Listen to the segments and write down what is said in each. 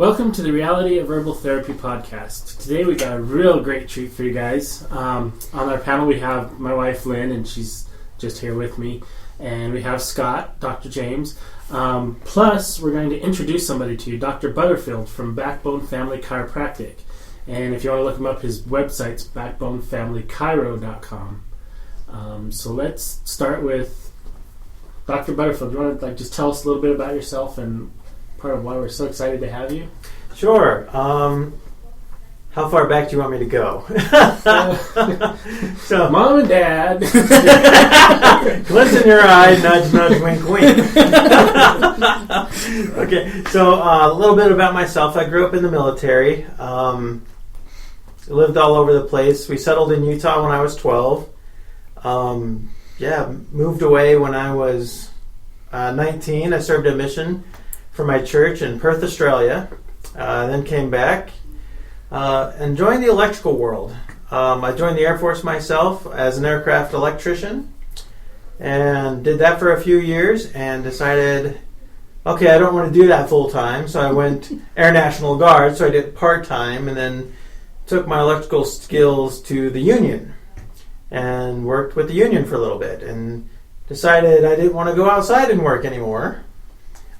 Welcome to the Reality of Herbal Therapy podcast. Today we got a real great treat for you guys. On our panel we have my wife Lynn, and she's just here with me. And we have Scott, Dr. James. Plus, we're going to introduce somebody to you, Dr. Butterfield from Backbone Family Chiropractic. And if you want to look him up, his website's backbonefamilychiro.com. So let's start with Dr. Butterfield. Do you want to just tell us a little bit about yourself and part of why we're so excited to have you? Sure. How far back do you want me to go? So, Mom and Dad. Glint in your eye, nudge, nudge, wink, wink. Okay, so a little bit about myself. I grew up in the military. Lived all over the place. We settled in Utah when I was 12. Moved away when I was 19. I served a mission for my church in Perth, Australia. Then came back and joined the electrical world. I joined the Air Force myself as an aircraft electrician and did that for a few years and decided, okay, I don't want to do that full time, so I went Air National Guard, so I did part-time and then took my electrical skills to the union and worked with the union for a little bit and decided I didn't want to go outside and work anymore.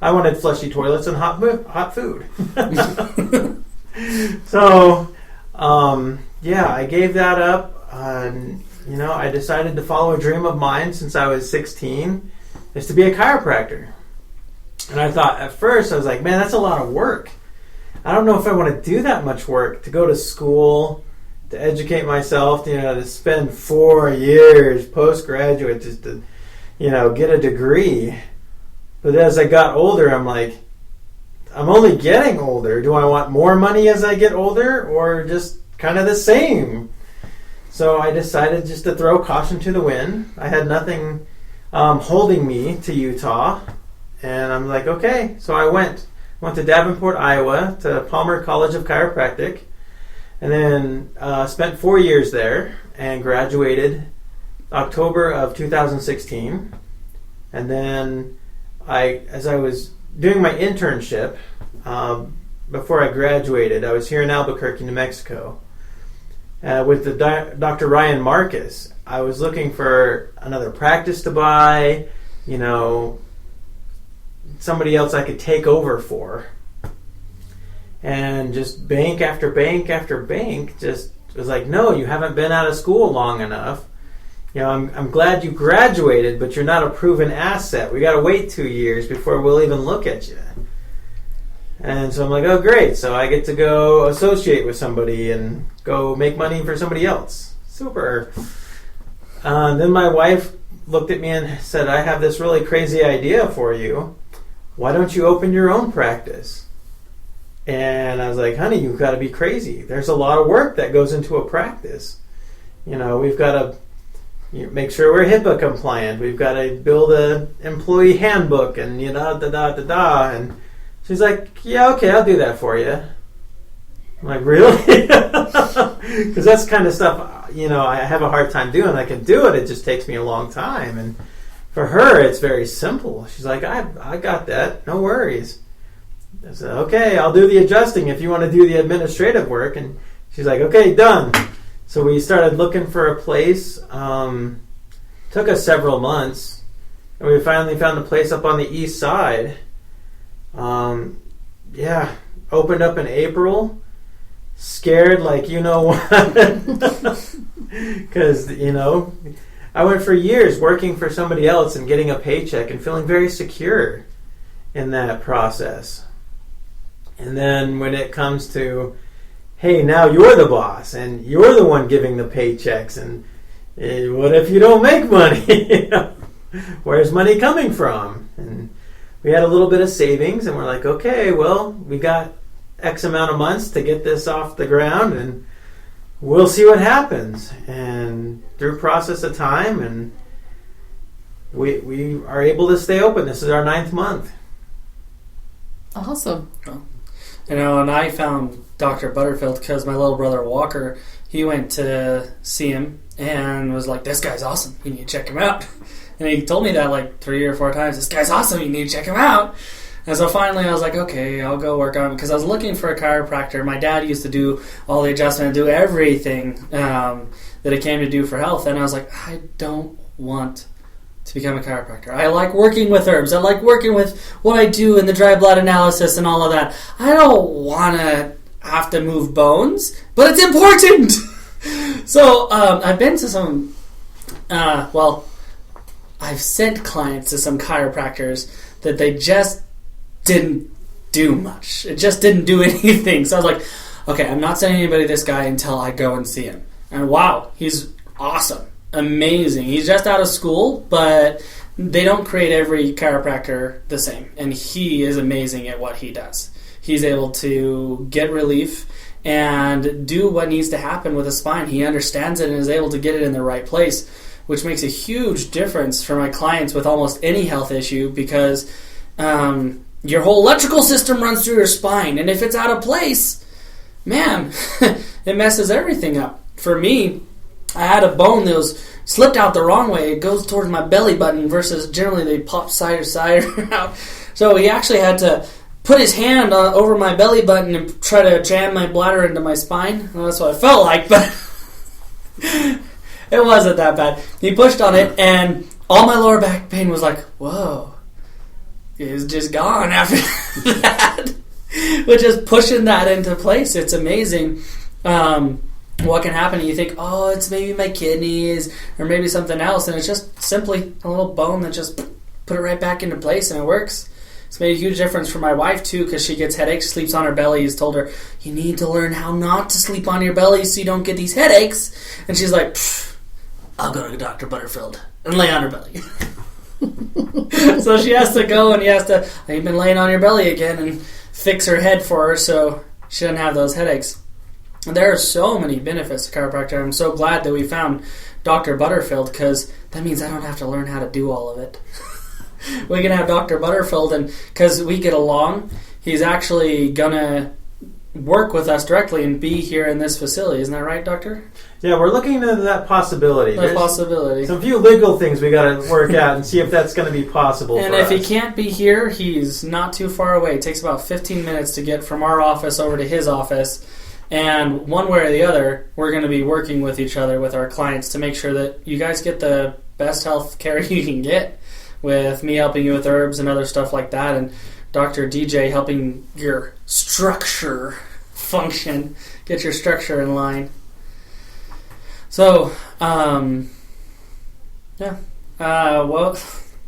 I wanted flushy toilets and hot food. So, I gave that up. I decided to follow a dream of mine since I was 16, is to be a chiropractor. And I thought at first, I was like, man, that's a lot of work. I don't know if I want to do that much work, to go to school, to educate myself, to spend 4 years postgraduate just to, get a degree. But as I got older, I'm like, I'm only getting older. Do I want more money as I get older or just kind of the same? So I decided just to throw caution to the wind. I had nothing holding me to Utah. And I'm like, okay. So I went to Davenport, Iowa, to Palmer College of Chiropractic. And then spent 4 years there and graduated October of 2016. And then as I was doing my internship, before I graduated, I was here in Albuquerque, New Mexico, with Dr. Ryan Marcus. I was looking for another practice to buy, somebody else I could take over for. And just bank after bank after bank just was like, no, you haven't been out of school long enough. I'm glad you graduated, but you're not a proven asset. We got to wait 2 years before we'll even look at you. And so I'm like, oh, great. So I get to go associate with somebody and go make money for somebody else. Super. Then my wife looked at me and said, I have this really crazy idea for you. Why don't you open your own practice? And I was like, honey, you've got to be crazy. There's a lot of work that goes into a practice. We've got to make sure we're HIPAA compliant. We've got to build an employee handbook and And she's like, yeah, okay, I'll do that for you. I'm like, really? Because that's kind of stuff, I have a hard time doing. I can do it. It just takes me a long time. And for her, it's very simple. She's like, I got that. No worries. I said, okay, I'll do the adjusting if you want to do the administrative work. And she's like, okay, done. So we started looking for a place. Took us several months, and we finally found a place up on the east side. Opened up in April. Scared like what, because I went for years working for somebody else and getting a paycheck and feeling very secure in that process. And then when it comes to, hey, now you're the boss and you're the one giving the paychecks, and what if you don't make money? Where's money coming from? And we had a little bit of savings, and we're like, okay, well, we got X amount of months to get this off the ground, and we'll see what happens. And through process of time, and we are able to stay open. This is our 9th month. Awesome. And I found Dr. Butterfield because my little brother Walker, he went to see him and was like, this guy's awesome. You need to check him out. And he told me that like 3 or 4 times. This guy's awesome. You need to check him out. And so finally I was like, okay, I'll go work on it, because I was looking for a chiropractor. My dad used to do all the adjustment, do everything that it came to do for health. And I was like, I don't want to become a chiropractor. I like working with herbs. I like working with what I do in the dry blood analysis and all of that. I don't want to have to move bones, but it's important. So I've been to some, I've sent clients to some chiropractors that they just didn't do much. It just didn't do anything. So I was like, okay, I'm not sending anybody to this guy until I go and see him. And wow, he's awesome. Amazing. He's just out of school, but they don't create every chiropractor the same. And he is amazing at what he does. He's able to get relief and do what needs to happen with the spine. He understands it and is able to get it in the right place, which makes a huge difference for my clients with almost any health issue, because your whole electrical system runs through your spine. And if it's out of place, man, it messes everything up. For me, I had a bone that was slipped out the wrong way. It goes towards my belly button versus generally they pop side to side out. So he actually had to put his hand over my belly button and try to jam my bladder into my spine. Well, that's what it felt like, but it wasn't that bad. He pushed on it, and all my lower back pain was like, whoa. It was just gone after that. But just pushing that into place, it's amazing. What can happen? You think, oh, it's maybe my kidneys or maybe something else, and it's just simply a little bone that just put it right back into place, and it works. It's made a huge difference for my wife too, because she gets headaches, sleeps on her belly. He's told her, you need to learn how not to sleep on your belly so you don't get these headaches. And she's like, I'll go to Dr. Butterfield and lay on her belly. So she has to go, and you've been laying on your belly again, and fix her head for her so she doesn't have those headaches. There are so many benefits to chiropractic. I'm so glad that we found Dr. Butterfield, because that means I don't have to learn how to do all of it. We can have Dr. Butterfield, and because we get along, he's actually going to work with us directly and be here in this facility. Isn't that right, Doctor? Yeah, we're looking into that possibility. That possibility. Some few legal things we got to work out and see if that's going to be possible and for us. And if he can't be here, he's not too far away. It takes about 15 minutes to get from our office over to his office. And one way or the other, we're going to be working with each other, with our clients, to make sure that you guys get the best health care you can get, with me helping you with herbs and other stuff like that, and Dr. DJ helping your structure function, get your structure in line. So, my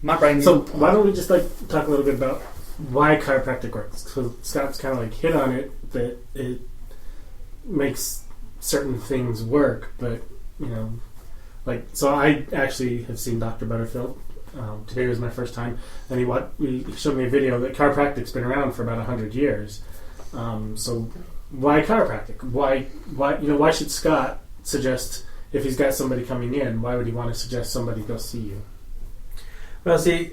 brain... So why don't we just talk a little bit about why chiropractic works? So Scott's kind of hit on it, that it makes certain things work, but so I actually have seen Dr. Butterfield. Today was my first time, and he showed me a video that chiropractic's been around for about 100 years. So why chiropractic? Why should Scott suggest, if he's got somebody coming in, why would he want to suggest somebody go see you? Well, see,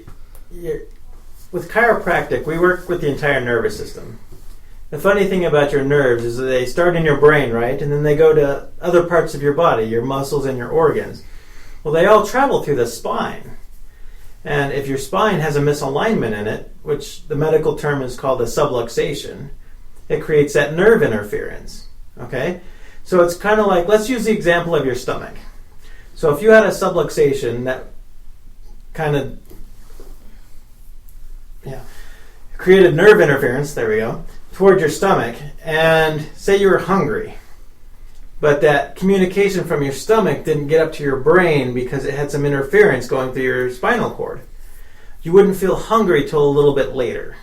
with chiropractic, we work with the entire nervous system. The funny thing about your nerves is that they start in your brain, right? And then they go to other parts of your body, your muscles and your organs. Well, they all travel through the spine. And if your spine has a misalignment in it, which the medical term is called a subluxation, it creates that nerve interference. Okay? So it's kind of like, let's use the example of your stomach. So if you had a subluxation that kind of created nerve interference, there we go, toward your stomach, and say you were hungry, but that communication from your stomach didn't get up to your brain because it had some interference going through your spinal cord, you wouldn't feel hungry till a little bit later,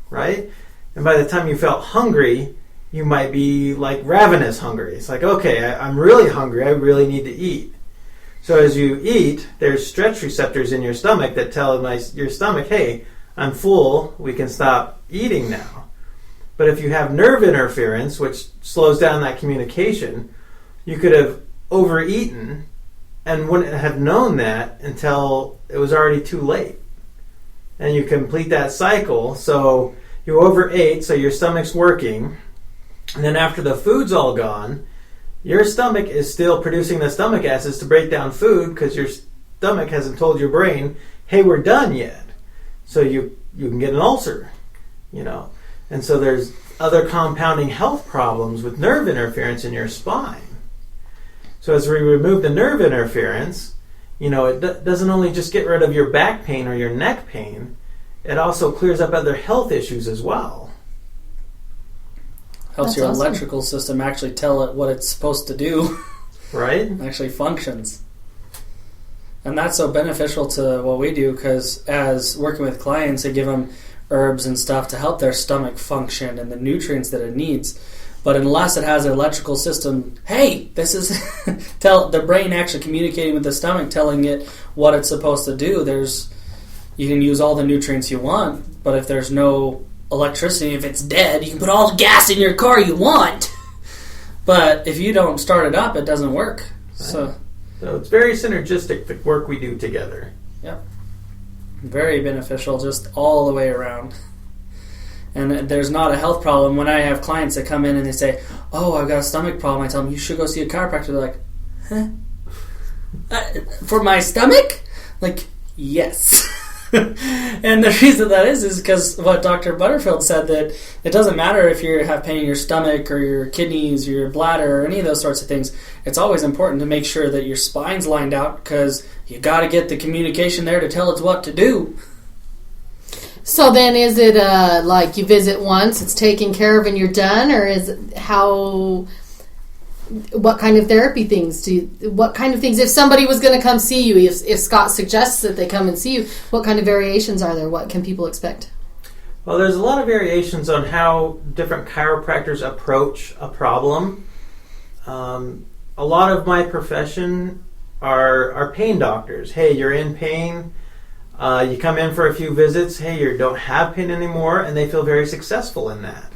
right? And by the time you felt hungry, you might be like ravenous hungry. It's like, okay, I'm really hungry, I really need to eat. So as you eat, there's stretch receptors in your stomach that tell your stomach, hey, I'm full, we can stop eating now. But if you have nerve interference, which slows down that communication, you could have overeaten and wouldn't have known that until it was already too late. And you complete that cycle. So you overate, so your stomach's working. And then after the food's all gone, your stomach is still producing the stomach acids to break down food because your stomach hasn't told your brain, hey, we're done yet. So you can get an ulcer. And so there's other compounding health problems with nerve interference in your spine. So as we remove the nerve interference, it doesn't only just get rid of your back pain or your neck pain, it also clears up other health issues as well. Helps your electrical system actually tell it what it's supposed to do. Right? Actually functions. And that's so beneficial to what we do, because as working with clients, I give them herbs and stuff to help their stomach function and the nutrients that it needs. But unless it has an electrical system, hey, this is tell the brain actually communicating with the stomach, telling it what it's supposed to do. You can use all the nutrients you want, but if there's no electricity, if it's dead, you can put all the gas in your car you want. But if you don't start it up, it doesn't work. Right. So it's very synergistic, the work we do together. Yep. Very beneficial, just all the way around. And there's not a health problem. When I have clients that come in and they say, oh, I've got a stomach problem, I tell them, you should go see a chiropractor. They're like, huh? For my stomach? Like, yes. And the reason that is because what Dr. Butterfield said, that it doesn't matter if you have pain in your stomach or your kidneys or your bladder or any of those sorts of things. It's always important to make sure that your spine's lined out, because you got to get the communication there to tell it what to do. So then is it like you visit once, it's taken care of and you're done, or is it what kind of therapy things if somebody was going to come see you, if Scott suggests that they come and see you, what kind of variations are there? What can people expect? Well, there's a lot of variations on how different chiropractors approach a problem. A lot of my profession are pain doctors. Hey, you're in pain. You come in for a few visits. Hey, you don't have pain anymore, and they feel very successful in that.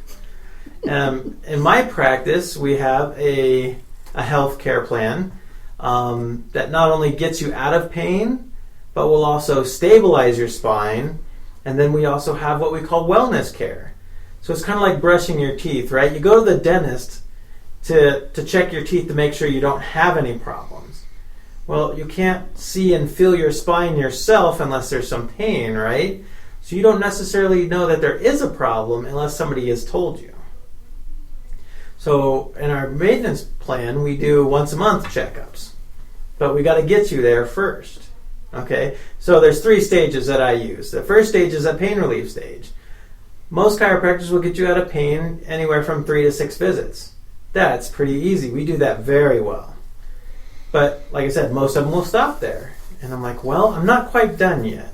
In my practice, we have a health care plan that not only gets you out of pain, but will also stabilize your spine. And then we also have what we call wellness care. So it's kind of like brushing your teeth, right? You go to the dentist to check your teeth to make sure you don't have any problems. Well, you can't see and feel your spine yourself unless there's some pain, right? So you don't necessarily know that there is a problem unless somebody has told you. So in our maintenance plan, we do once a month checkups. But we got to get you there first. Okay? So there's 3 stages that I use. The first stage is a pain relief stage. Most chiropractors will get you out of pain anywhere from 3 to 6 visits. That's pretty easy. We do that very well. But like I said, most of them will stop there. And I'm like, well, I'm not quite done yet.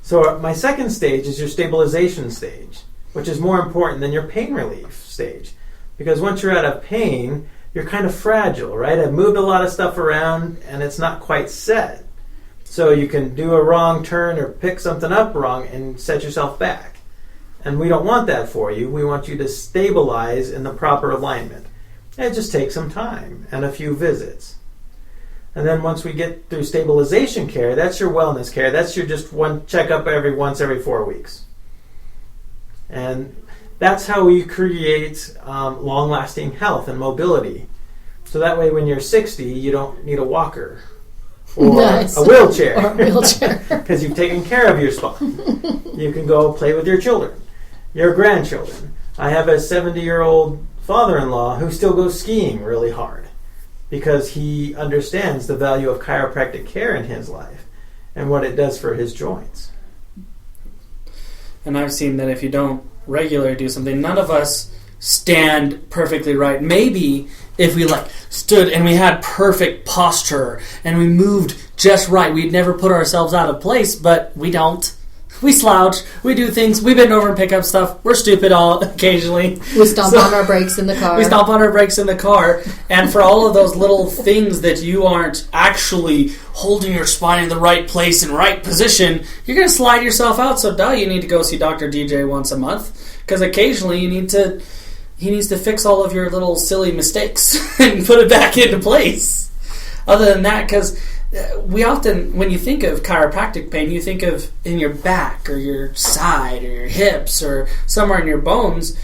So my second stage is your stabilization stage, which is more important than your pain relief stage. Because once you're out of pain, you're kind of fragile, right? I've moved a lot of stuff around and it's not quite set. So you can do a wrong turn or pick something up wrong and set yourself back. And we don't want that for you. We want you to stabilize in the proper alignment. And it just takes some time and a few visits. And then once we get through stabilization care, that's your wellness care. That's your just one checkup every 4 weeks. And that's how we create long-lasting health and mobility. So that way when you're 60, you don't need a walker or nice. a wheelchair. Or a wheelchair. Because you've taken care of your spine. You can go play with your children, your grandchildren. I have a 70-year-old father-in-law who still goes skiing really hard because he understands the value of chiropractic care in his life and what it does for his joints. And I've seen that if you don't regularly do something, none of us stand perfectly right. Maybe if we stood and we had perfect posture and we moved just right, we'd never put ourselves out of place, but we don't. We slouch, we do things, we bend over and pick up stuff, we're stupid all occasionally. We stomp on our brakes in the car. We stomp on our brakes in the car, and for all of those little things that you aren't actually holding your spine in the right place and right position, you're going to slide yourself out, so you need to go see Dr. DJ once a month, because occasionally he needs to fix all of your little silly mistakes and put it back into place. Other than that, because we often, when you think of chiropractic pain, you think of in your back or your side or your hips or somewhere in your bones,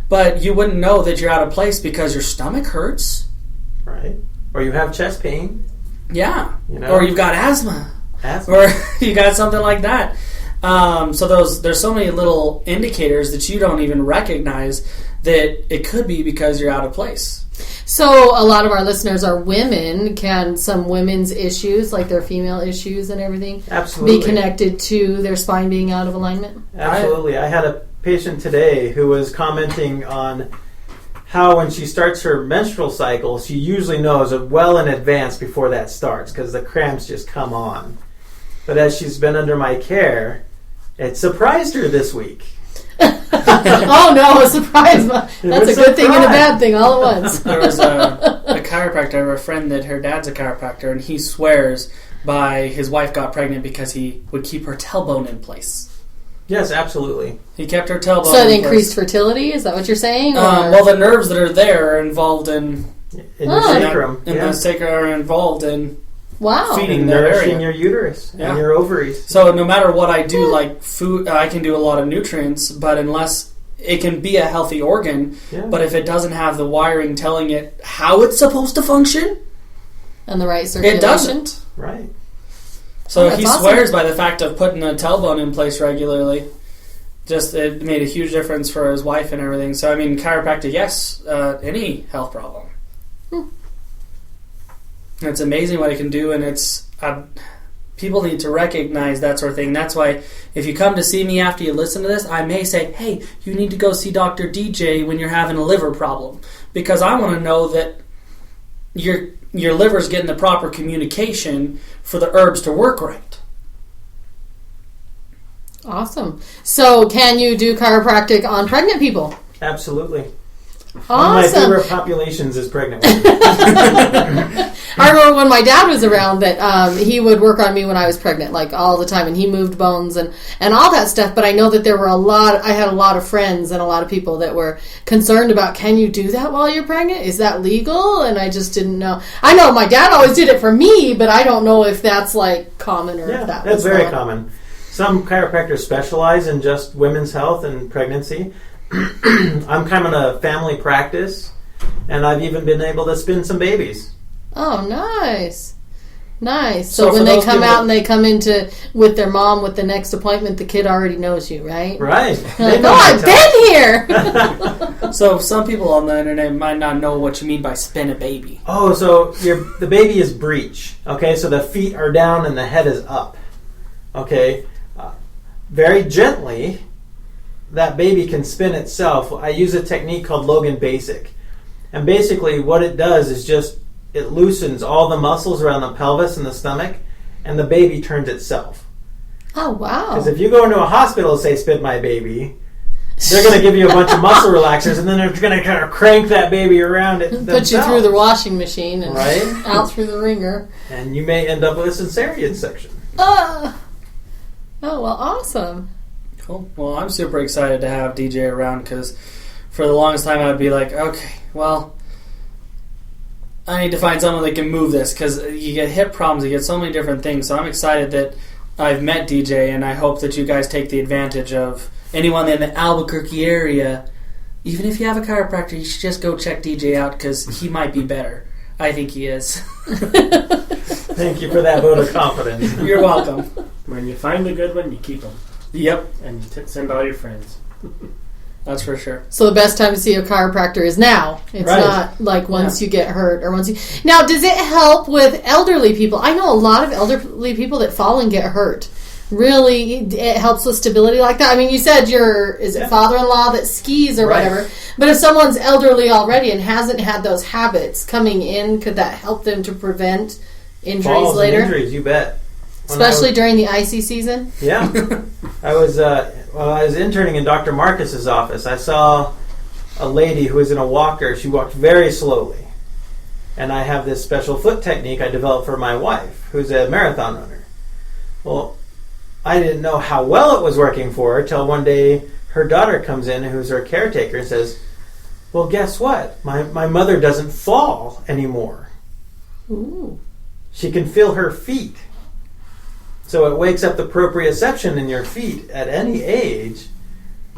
but you wouldn't know that you're out of place because your stomach hurts. Right. Or you have chest pain. Yeah. Or you've got asthma. Or you got something like that. So there's so many little indicators that you don't even recognize that it could be because you're out of place. So a lot of our listeners are women. Can some women's issues, like their female issues and everything, Absolutely. be connected to their spine being out of alignment? Absolutely. I had a patient today who was commenting on how when she starts her menstrual cycle, she usually knows well in advance before that starts because the cramps just come on. But as she's been under my care, it surprised her this week. Oh no, a surprise. That's a good thing and a bad thing all at once. There was a chiropractor, I have a friend that her dad's a chiropractor, and he swears by his wife got pregnant because he would keep her tailbone in place. Yes, absolutely. He kept her tailbone So it in increased place. fertility? Is that what you're saying? Well, the nerves that are there are involved in your sacrum. the sacrum are involved in Wow. feeding And that nourishing area. your uterus Yeah. and your ovaries. So no matter what I do, like food, I can do a lot of nutrients, but unless it can be a healthy organ, Yeah. but if it doesn't have the wiring telling it how it's supposed to function, And the right circulation? it doesn't. Right. So That's he awesome. swears by the fact of putting a tailbone in place regularly. Just it made a huge difference for his wife and everything. So I mean, chiropractic, yes, any health problem. And it's amazing what it can do, and it's people need to recognize that sort of thing. That's why if you come to see me after you listen to this, I may say, hey, you need to go see Dr. DJ when you're having a liver problem, because I want to know that your liver's getting the proper communication for the herbs to work right. Awesome. So can you do chiropractic on pregnant people? Absolutely. One of my Awesome. favorite populations is pregnant women. I remember when my dad was around that he would work on me when I was pregnant, like all the time, and he moved bones and all that stuff. But I know that there were I had a lot of friends and a lot of people that were concerned about, can you do that while you're pregnant? Is that legal? And I just didn't know. I know my dad always did it for me, but I don't know if that's like common or if that that's was very not. common. Some chiropractors specialize in just women's health and pregnancy. I'm kind of a family practice, and I've even been able to spin some babies. Oh, nice. Nice. So So when for they those come people- out and they come into with their mom with the next appointment, the kid already knows you, right? Right. They're They like, know oh, my I've type. been here. So some people on the internet might not know what you mean by spin a baby. Oh, so the baby is breech. Okay, so the feet are down and the head is up. Okay, very gently, that baby can spin itself. I use a technique called Logan Basic. And basically what it does is just, it loosens all the muscles around the pelvis and the stomach, and the baby turns itself. Oh, wow. Because if you go into a hospital and say, spin my baby, they're going to give you a bunch of muscle relaxers, and then they're going to kind of crank that baby around it Put you themselves. through the washing machine and Right? out through the ringer. And you may end up with a cesarean section. Oh, well, awesome. Cool. Well, I'm super excited to have DJ around, because for the longest time I'd be like, okay, well, I need to find someone that can move this, because you get hip problems, you get so many different things. So I'm excited that I've met DJ, and I hope that you guys take the advantage of anyone in the Albuquerque area. Even if you have a chiropractor, you should just go check DJ out, because he might be better. I think he is. Thank you for that vote of confidence. You're welcome. When you find a good one, you keep them. Yep, And you send all your friends. that's for sure. So the best time to see a chiropractor is now. It's Right. not like once you get hurt or once you... Now, does it help with elderly people? I know a lot of elderly people that fall and get hurt. Really, it helps with stability like that. I mean, you said is it father-in-law that skis or Right. whatever. But if someone's elderly already and hasn't had those habits coming in, could that help them to prevent injuries Falls later? and injuries, you bet. When Especially during the icy season? Yeah. I was interning in Dr. Marcus's office. I saw a lady who was in a walker. She walked very slowly. And I have this special foot technique I developed for my wife, who's a marathon runner. Well, I didn't know how well it was working for her till one day her daughter comes in, who's her caretaker, and says, well, guess what? My mother doesn't fall anymore. Ooh. She can feel her feet. So it wakes up the proprioception in your feet at any age.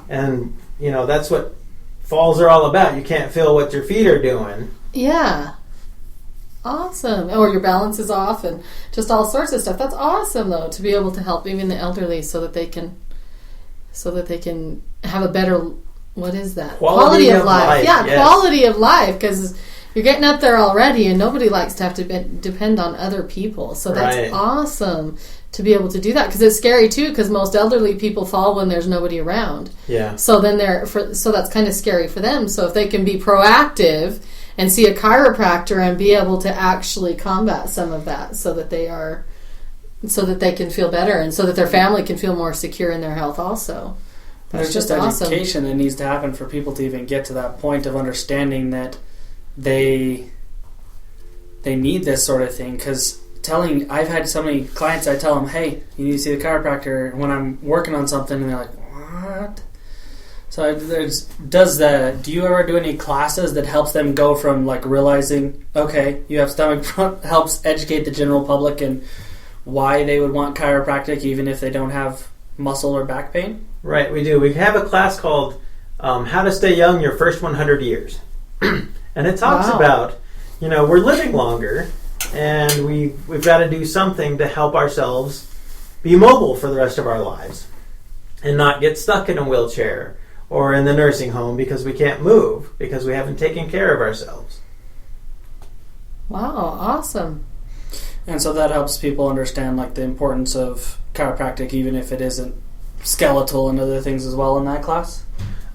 And, that's what falls are all about. You can't feel what your feet are doing. Yeah. awesome. Or your balance is off and just all sorts of stuff. That's awesome, though, to be able to help even the elderly so that they can have a better, what is that? Quality of life. Yeah, yes. Quality of life, because you're getting up there already and nobody likes to have to depend on other people. So that's Right. awesome to be able to do that, because it's scary too, because most elderly people fall when there's nobody around. Yeah. So then so that's kind of scary for them. So if they can be proactive and see a chiropractor and be able to actually combat some of that, so that they can feel better and so that their family can feel more secure in their health also. There's just awesome. education that needs to happen for people to even get to that point of understanding that they need this sort of thing. Because I've had so many clients, I tell them, hey, you need to see the chiropractor when I'm working on something, and they're like, what? So do you ever do any classes that helps them go from like realizing, okay, you have stomach helps educate the general public and why they would want chiropractic even if they don't have muscle or back pain? Right, we do. We have a class called How to Stay Young Your First 100 Years. And it talks about, we're living longer, and we've got to do something to help ourselves be mobile for the rest of our lives and not get stuck in a wheelchair or in the nursing home because we can't move, because we haven't taken care of ourselves. Wow, awesome. And so that helps people understand like the importance of chiropractic, even if it isn't skeletal and other things as well in that class.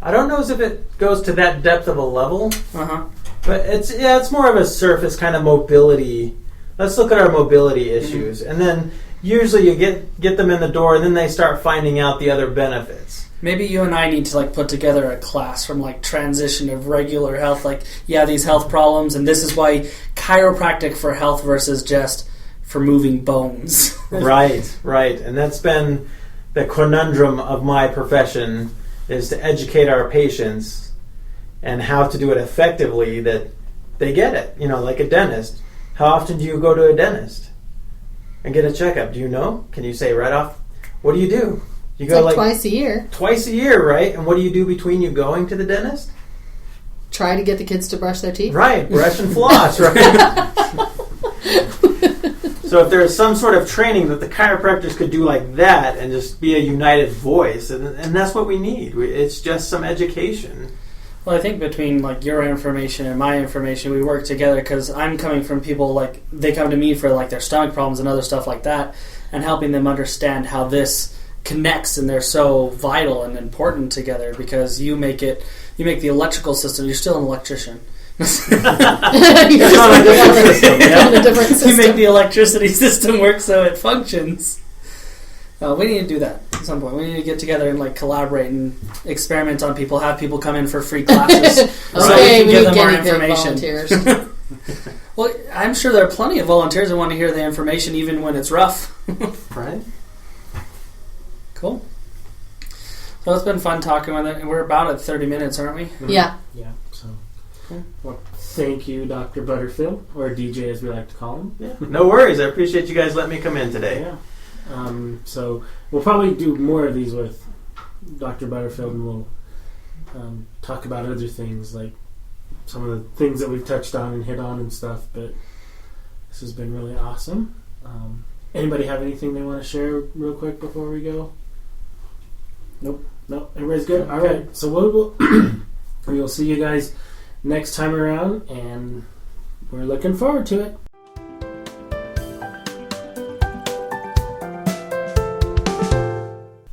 I don't know as if it goes to that depth of a level, Uh-huh. but it's more of a surface kind of mobility. Let's look at our mobility issues, and then usually you get them in the door, and then they start finding out the other benefits. Maybe you and I need to like put together a class from like transition of regular health, like these health problems, and this is why chiropractic for health versus just for moving bones. Right. And that's been the conundrum of my profession, is to educate our patients and how to do it effectively, that they get it. Like a dentist. How often do you go to a dentist and get a checkup? Do you know? Can you say right off? What do you do? You It's go like twice a year. Twice a year, right? And what do you do between you going to the dentist? Try to get the kids to brush their teeth. Right, brush and floss, right? So if there's some sort of training that the chiropractors could do like that and just be a united voice, and that's what we need. It's just some education. Well, I think between like your information and my information, we work together, because I'm coming from people like they come to me for like their stomach problems and other stuff like that, and helping them understand how this connects, and they're so vital and important together, because you make the electrical system. You're still an electrician. You're on a different system. You make the electricity system work so it functions. We need to do that at some point. We need to get together and like collaborate and experiment on people. Have people come in for free classes so we can give them more information. Volunteers. Well, I'm sure there are plenty of volunteers that want to hear the information even when it's rough. Right? Cool. So it's been fun talking with it. We're about at 30 minutes, aren't we? Mm-hmm. Yeah. Yeah. So, well, thank you, Dr. Butterfield, or DJ as we like to call him. Yeah. No worries. I appreciate you guys letting me come in today. Yeah. So we'll probably do more of these with Dr. Butterfield, and we'll talk about other things, like some of the things that we've touched on and hit on and stuff. But this has been really awesome. Anybody have anything they want to share real quick before we go? Nope. Everybody's good? All right. So we'll see you guys next time around, and we're looking forward to it.